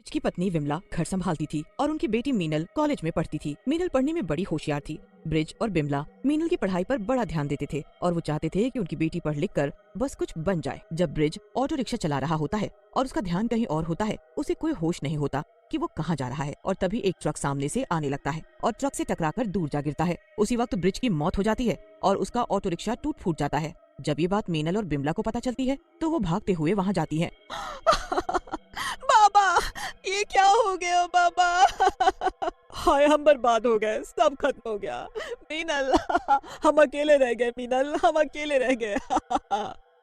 Bridge की पत्नी विमला घर संभालती थी और उनकी बेटी मीनल कॉलेज में पढ़ती थी। मीनल पढ़ने में बड़ी होशियार थी। ब्रिज और बिमला मीनल की पढ़ाई पर बड़ा ध्यान देते थे और वो चाहते थे कि उनकी बेटी पढ़ लिख कर बस कुछ बन जाए। जब ब्रिज ऑटो रिक्शा चला रहा होता है और उसका ध्यान कहीं और होता है, उसे कोई होश नहीं होता कि वो कहाँ जा रहा है और तभी एक ट्रक सामने से आने लगता है और ट्रक से टकराकर दूर जा गिरता है। उसी वक्त ब्रिज की मौत हो जाती है और उसका ऑटो रिक्शा टूट फूट जाता है। जब ये बात मीनल और बिमला को पता चलती है तो वो भागते हुए वहाँ जाती है। बाबा, ये क्या हो गया बाबा? हाय, हम बर्बाद हो गए, सब खत्म हो गया। मीनल, हम अकेले रह गए। मीनल, हम अकेले रह गए।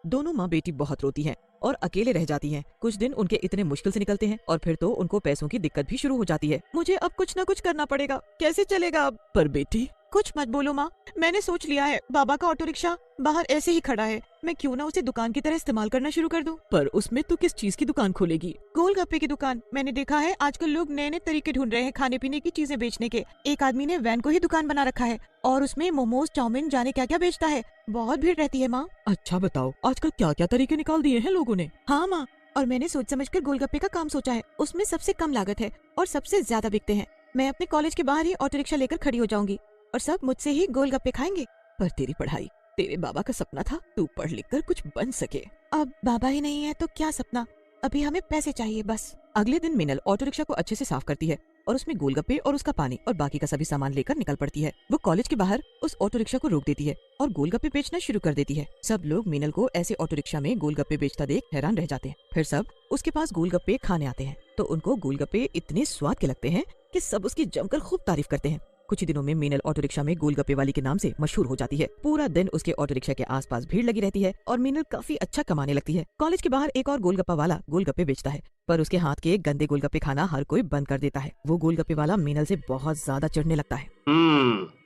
दोनों माँ बेटी बहुत रोती हैं और अकेले रह जाती हैं। कुछ दिन उनके इतने मुश्किल से निकलते हैं और फिर तो उनको पैसों की दिक्कत भी शुरू हो जाती है। मुझे अब कुछ न कुछ करना पड़ेगा, कैसे चलेगा अब? पर बेटी, कुछ मत बोलो माँ, मैंने सोच लिया है। बाबा का ऑटो रिक्शा बाहर ऐसे ही खड़ा है, मैं क्यों ना उसे दुकान की तरह इस्तेमाल करना शुरू कर दूं। पर उसमें तू किस चीज की दुकान खोलेगी? गोलगप्पे की दुकान। मैंने देखा है आजकल लोग नए नए तरीके ढूंढ रहे हैं खाने पीने की चीजें बेचने के। एक आदमी ने वैन को ही दुकान बना रखा है और उसमें मोमोज, चाउमीन, जाने क्या क्या बेचता है। बहुत भीड़ रहती है माँ। अच्छा बताओ, आजकल क्या क्या तरीके निकाल दिए हैं लोगों ने। हाँ माँ, और मैंने सोच समझकर गोलगप्पे का काम सोचा है। उसमें सबसे कम लागत है और सबसे ज्यादा बिकते हैं। मैं अपने कॉलेज के बाहर ही ऑटो रिक्शा लेकर खड़ी हो जाऊंगी और सब मुझसे ही गोलगप्पे खाएंगे। पर तेरी पढ़ाई, तेरे बाबा का सपना था तू पढ़ लिख कर कुछ बन सके। अब बाबा ही नहीं है तो क्या सपना, अभी हमें पैसे चाहिए बस। अगले दिन मिनल ऑटो रिक्शा को अच्छे से साफ करती है और उसमें गोलगप्पे और उसका पानी और बाकी का सभी सामान लेकर निकल पड़ती है। वो कॉलेज के बाहर उस ऑटो रिक्शा को रोक देती है और गोलगप्पे बेचना शुरू कर देती है। सब लोग मिनल को ऐसे ऑटो रिक्शा में गोलगप्पे बेचता देख हैरान रह जाते हैं। फिर सब उसके पास गोलगप्पे खाने आते हैं तो उनको गोलगप्पे इतने स्वाद के लगते हैं कि सब उसकी जमकर खूब तारीफ करते हैं। कुछ ही दिनों में मीनल ऑटो रिक्शा में गोलगप्पे वाली के नाम से मशहूर हो जाती है। पूरा दिन उसके ऑटो रिक्शा के आसपास भीड़ लगी रहती है और मीनल काफी अच्छा कमाने लगती है। कॉलेज के बाहर एक और गोलगप्पा वाला गोलगप्पे बेचता है, पर उसके हाथ के गंदे गोलगप्पे खाना हर कोई बंद कर देता है। वो गोलगप्पे वाला मीनल से बहुत ज्यादा चिढ़ने लगता है।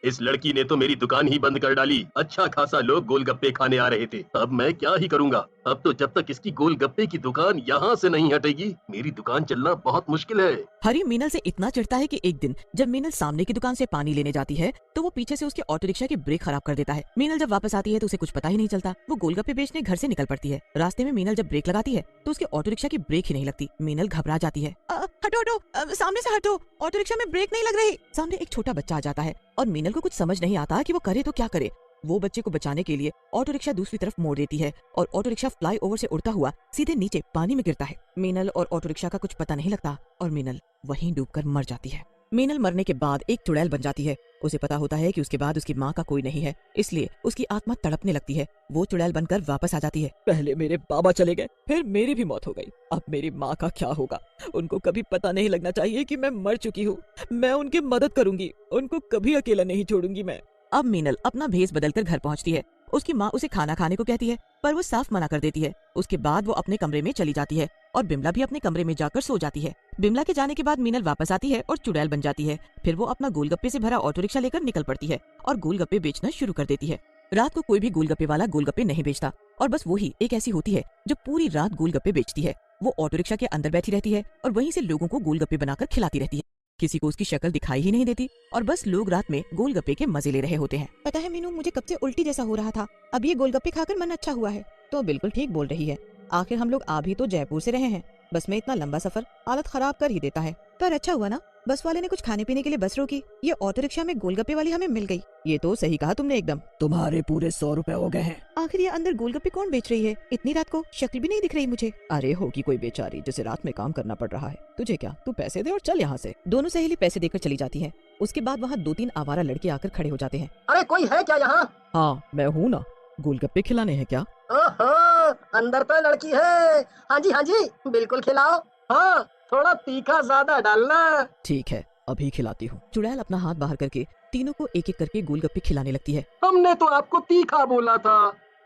इस लड़की ने तो मेरी दुकान ही बंद कर डाली। अच्छा खासा लोग गोलगप्पे खाने आ रहे थे, अब मैं क्या ही करूँगा। अब तो जब तक इसकी गोलगप्पे की दुकान यहाँ से नहीं हटेगी, मेरी दुकान चलना बहुत मुश्किल है। हरी मीनल से इतना चिढ़ता है कि एक दिन जब मीनल सामने की दुकान से पानी लेने जाती है तो वो पीछे से उसके ऑटो रिक्शा की ब्रेक खराब कर देता है। मीनल जब वापस आती है तो उसे कुछ पता ही नहीं चलता। वो गोलगप्पे बेचने घर से निकल पड़ती है। रास्ते में मीनल जब ब्रेक लगाती है तो उसके ऑटो रिक्शा की ब्रेक ही नहीं लगती। मीनल घबरा जाती है। हटो हटो, सामने से हटो, ऑटो रिक्शा में ब्रेक नहीं लग रही। सामने एक छोटा बच्चा आ जाता है और मीनल को कुछ समझ नहीं आता कि वो करे तो क्या करे। वो बच्चे को बचाने के लिए ऑटो रिक्शा दूसरी तरफ मोड़ देती है और ऑटो रिक्शा फ्लाई ओवर से उड़ता हुआ सीधे नीचे पानी में गिरता है। मीनल और ऑटो रिक्शा का कुछ पता नहीं लगता और मीनल वहीं डूबकर मर जाती है। मीनल मरने के बाद एक चुड़ैल बन जाती है। उसे पता होता है कि उसके बाद उसकी माँ का कोई नहीं है, इसलिए उसकी आत्मा तड़पने लगती है। वो चुड़ैल बनकर वापस आ जाती है। पहले मेरे बाबा चले गए, फिर मेरी भी मौत हो गई, अब मेरी माँ का क्या होगा? उनको कभी पता नहीं लगना चाहिए कि मैं मर चुकी हूँ। मैं उनकी मदद करूंगी, उनको कभी अकेला नहीं छोड़ूंगी मैं। अब मीनल अपना भेष बदलकर घर पहुंचती है। उसकी माँ उसे खाना खाने को कहती है पर वो साफ मना कर देती है। उसके बाद वो अपने कमरे में चली जाती है और बिमला भी अपने कमरे में जाकर सो जाती है। बिमला के जाने के बाद मीनल वापस आती है और चुड़ैल बन जाती है। फिर वो अपना गोलगप्पे से भरा ऑटो रिक्शा लेकर निकल पड़ती है और गोलगप्पे बेचना शुरू कर देती है। रात को कोई भी गोलगप्पे वाला गोलगप्पे नहीं बेचता और बस वो ही एक ऐसी होती है जो पूरी रात गोलगप्पे बेचती है। वो ऑटो रिक्शा के अंदर बैठी रहती है और वहीं से लोगों को गोलगप्पे बनाकर खिलाती रहती है। किसी को उसकी शक्ल दिखाई ही नहीं देती और बस लोग रात में गोलगप्पे के मजे ले रहे होते हैं। पता है मीनू, मुझे कब से उल्टी जैसा हो रहा था, अब ये गोलगप्पे खाकर मन अच्छा हुआ है। तो बिल्कुल ठीक बोल रही है, आखिर हम लोग आ भी तो जयपुर से रहे हैं। बस में इतना लंबा सफर हालत खराब कर ही देता है। पर अच्छा हुआ ना, बस वाले ने कुछ खाने पीने के लिए बस रोकी, ये ऑटो रिक्शा में गोलगप्पे वाली हमें मिल गई। ये तो सही कहा तुमने एकदम। तुम्हारे पूरे 100 रुपए हो गए हैं। आखिर ये अंदर गोलगप्पे कौन बेच रही है? इतनी रात को शक्ल भी नहीं दिख रही मुझे। अरे होगी कोई बेचारी जिसे रात में काम करना पड़ रहा है। तुझे क्या, तू पैसे दे और चल यहाँ से। दोनों सहेली पैसे देकर चली जाती है। उसके बाद वहाँ 2-3 आवारा लड़के आकर खड़े हो जाते हैं। अरे कोई है क्या यहाँ? हाँ मैं हूँ ना, गोलगप्पे खिलाने हैं क्या? ओहो, अंदर तो लड़की है। हाँ जी बिल्कुल खिलाओ। हाँ, थोड़ा तीखा ज्यादा डालना। ठीक है, अभी खिलाती हूँ। चुड़ैल अपना हाथ बाहर करके तीनों को एक एक करके गोलगप्पे खिलाने लगती है। हमने तो आपको तीखा बोला था,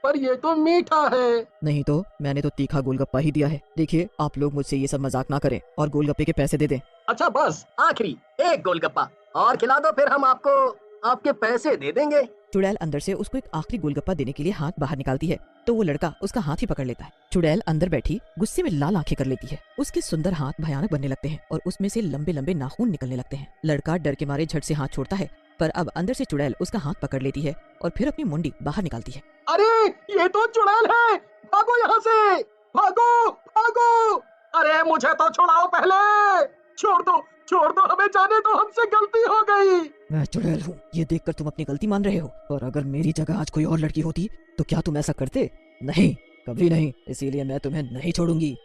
पर ये तो मीठा है। नहीं तो मैंने तो तीखा गोलगप्पा ही दिया है। देखिए आप लोग मुझसे ये सब मजाक ना करें और गोलगप्पे के पैसे दे दें। अच्छा बस आखिरी एक गोलगप्पा और खिला दो, फिर हम आपको आपके पैसे दे देंगे। चुड़ैल अंदर से उसको एक आखिरी गोलगप्पा देने के लिए हाथ बाहर निकालती है तो वो लड़का उसका हाथ ही पकड़ लेता है। चुड़ैल अंदर बैठी गुस्से में लाल आंखें कर लेती है। उसके सुंदर हाथ भयानक बनने लगते हैं और उसमें से लंबे लंबे नाखून निकलने लगते हैं। लड़का डर के मारे झट से हाथ छोड़ता है, पर अब अंदर से चुड़ैल उसका हाथ पकड़ लेती है और फिर अपनी मुंडी बाहर निकालती है। अरे ये तो चुड़ैल है, भागो यहाँ से, भागो भागो। अरे मुझे तो छुड़ाओ पहले। छोड़ दो, हमें जाने दो, हमसे गलती हो गई। मैं चुड़ैल हूँ, ये देखकर तुम अपनी गलती मान रहे हो। और अगर मेरी जगह आज कोई और लड़की होती तो क्या तुम ऐसा करते? नहीं, कभी नहीं। इसीलिए मैं तुम्हें नहीं छोड़ूंगी।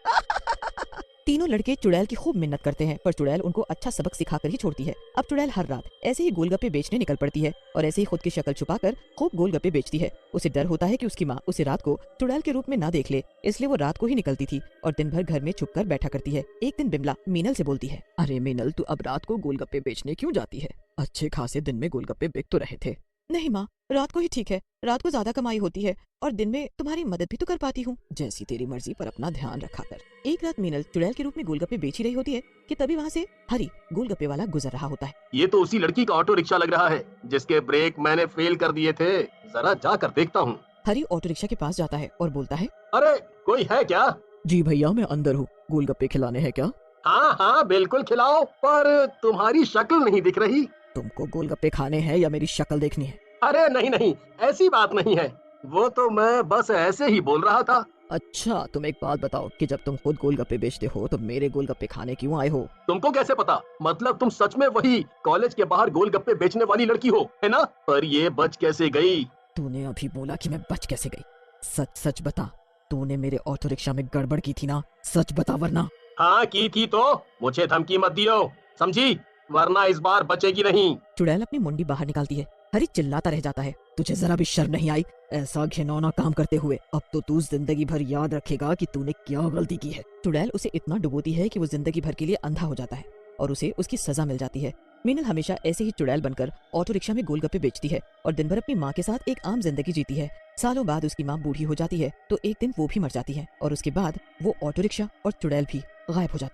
तीनों लड़के चुड़ैल की खूब मिन्नत करते हैं, पर चुड़ैल उनको अच्छा सबक सिखाकर ही छोड़ती है। अब चुड़ैल हर रात ऐसे ही गोलगप्पे बेचने निकल पड़ती है और ऐसे ही खुद की शक्ल छुपाकर खूब गोलगप्पे बेचती है। उसे डर होता है कि उसकी माँ उसे रात को चुड़ैल के रूप में ना देख ले, इसलिए वो रात को ही निकलती थी और दिन भर घर में छुपकर बैठा करती है। एक दिन बिमला मीनल से बोलती है, अरे मीनल, तू अब रात को गोलगप्पे बेचने क्यों जाती है? अच्छे खासे दिन में गोलगप्पे बिक तो रहे थे। नहीं माँ, रात को ही ठीक है, रात को ज्यादा कमाई होती है और दिन में तुम्हारी मदद भी तो कर पाती हूँ। जैसी तेरी मर्जी, पर अपना ध्यान रखा कर। एक रात मीनल चुड़ैल के रूप में गोलगप्पे बेच ही रही होती है कि तभी वहाँ से हरी गोलगप्पे वाला गुजर रहा होता है। ये तो उसी लड़की का ऑटो रिक्शा लग रहा है जिसके ब्रेक मैंने फेल कर दिए थे। जरा जाकर देखता हूँ। हरी ऑटो रिक्शा के पास जाता है और बोलता है, अरे कोई है क्या? जी भैया, मैं अंदर हूँ। गोलगप्पे खिलाने हैं क्या? हाँ हाँ बिल्कुल खिलाओ, पर तुम्हारी शक्ल नहीं दिख रही। तुमको गोलगप्पे खाने हैं या मेरी शक्ल देखनी है? अरे नहीं नहीं, ऐसी बात नहीं है, वो तो मैं बस ऐसे ही बोल रहा था। अच्छा, तुम एक बात बताओ कि जब तुम खुद गोलगप्पे बेचते हो तो मेरे गोलगप्पे खाने क्यों आए हो? तुमको कैसे पता? मतलब तुम सच में वही कॉलेज के बाहर गोलगप्पे बेचने वाली लड़की हो, है ना? पर ये बच कैसे गई? तूने अभी बोला कि मैं बच कैसे गई? सच सच बता, तूने मेरे ऑटो रिक्शा में गड़बड़ की थी ना? सच बता वरना। हाँ की थी तो मुझे धमकी मत दियो, समझी? वरना इस बार बचेगी नहीं। चुड़ैल अपनी मुंडी बाहर निकालती है। हरी चिल्लाता रह जाता है, तुझे जरा भी शर्म नहीं आई ऐसा घिनौना काम करते हुए? अब तो तू जिंदगी भर याद रखेगा कि तूने क्या गलती की है। चुड़ैल उसे इतना डुबोती है कि वो जिंदगी भर के लिए अंधा हो जाता है और उसे उसकी सजा मिल जाती है। मीनल हमेशा ऐसे ही चुड़ैल बनकर ऑटो रिक्शा में गोलगप्पे बेचती है और दिन भर अपनी माँ के साथ एक आम जिंदगी जीती है। सालों बाद उसकी माँ बूढ़ी हो जाती है तो एक दिन वो भी मर जाती है और उसके बाद वो ऑटो रिक्शा और चुड़ैल भी गायब हो जाती है।